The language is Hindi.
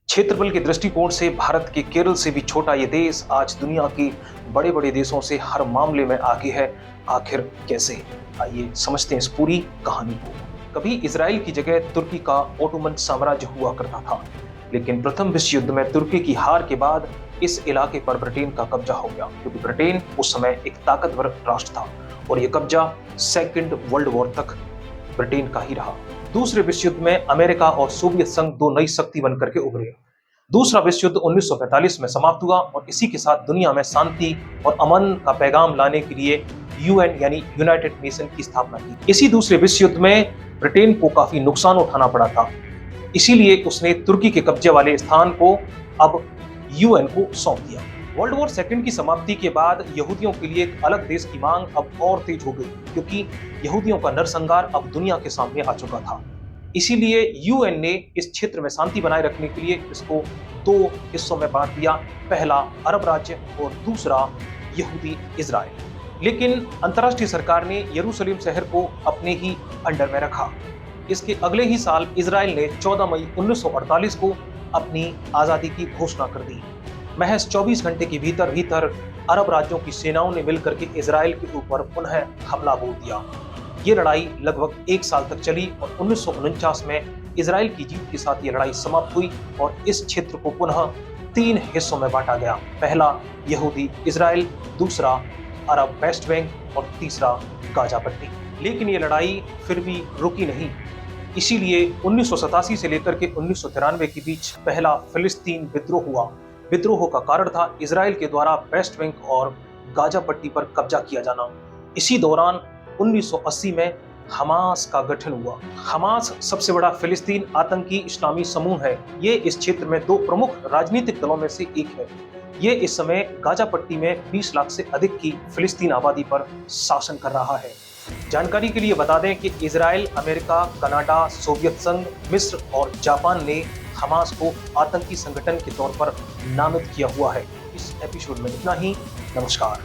क्षेत्रफल के दृष्टिकोण से भारत के केरल से भी छोटा ये देश आज दुनिया के बड़े बड़े देशों से हर मामले में आगे है। आखिर कैसे? आइए समझते हैं इस पूरी कहानी को। कभी इसराइल की जगह तुर्की का ओटोमन साम्राज्य हुआ करता था, लेकिन प्रथम विश्व युद्ध में तुर्की की हार के बाद इस इलाके पर ब्रिटेन का कब्जा हो गया, क्योंकि ब्रिटेन उस समय एक ताकतवर राष्ट्र था और यह कब्जा सेकेंड वर्ल्ड वॉर तक ब्रिटेन का ही रहा। दूसरे विश्व युद्ध में अमेरिका और सोवियत संघ दो नई शक्ति बनकर के उभरे। दूसरा विश्व युद्ध 1945 में समाप्त हुआ और इसी के साथ दुनिया में शांति और अमन का पैगाम लाने के लिए यूएन यानी यूनाइटेड नेशन की स्थापना की। इसी दूसरे विश्व युद्ध में ब्रिटेन को काफी नुकसान उठाना पड़ा था, इसीलिए उसने तुर्की के कब्जे वाले स्थान को अब यूएन को सौंप दिया। वर्ल्ड वॉर सेकंड की समाप्ति के बाद यहूदियों के लिए एक अलग देश की मांग अब और तेज हो गई, क्योंकि यहूदियों का नरसंहार अब दुनिया के सामने आ चुका था। इसीलिए यूएन ने इस क्षेत्र में शांति बनाए रखने के लिए इसको दो हिस्सों में बांट दिया, पहला अरब राज्य और दूसरा यहूदी इजराइल। लेकिन अंतर्राष्ट्रीय सरकार ने यरूशलेम शहर को अपने ही अंडर में रखा। इसके अगले ही साल इजराइल ने 14 मई 1948 को अपनी आजादी की घोषणा कर दी। महज 24 घंटे के भीतर भीतर अरब राज्यों की सेनाओं ने मिलकर के इजराइल के ऊपर पुनः हमला बोल दिया। ये लड़ाई लगभग एक साल तक चली और 1949 में इजराइल की जीत के साथ ये लड़ाई समाप्त हुई और इस क्षेत्र को पुनः तीन हिस्सों में बांटा गया। पहला यहूदी इजराइल, दूसरा अरब वेस्ट बैंक और तीसरा गाजा पट्टी। लेकिन ये लड़ाई फिर भी रुकी नहीं, इसीलिए 1987 से लेकर के 1993 के बीच पहला फिलिस्तीन विद्रोह हुआ। विद्रोह का कारण था इजराइल के द्वारा वेस्ट बैंक और गाजा पट्टी पर कब्जा किया जाना। इसी दौरान 1980 में हमास का गठन हुआ। हमास सबसे बड़ा फिलिस्तीन आतंकी इस्लामी समूह है। ये इस क्षेत्र में दो प्रमुख राजनीतिक दलों में से एक है। ये इस समय गाजा पट्टी में 20 लाख से अधिक की फिलिस्तीन आबादी पर शासन कर रहा है। जानकारी के लिए बता दें कि इजराइल, अमेरिका, कनाडा, सोवियत संघ, मिस्र और जापान ने हमास को आतंकी संगठन के तौर पर नामित किया हुआ है। इस एपिसोड में इतना ही। नमस्कार।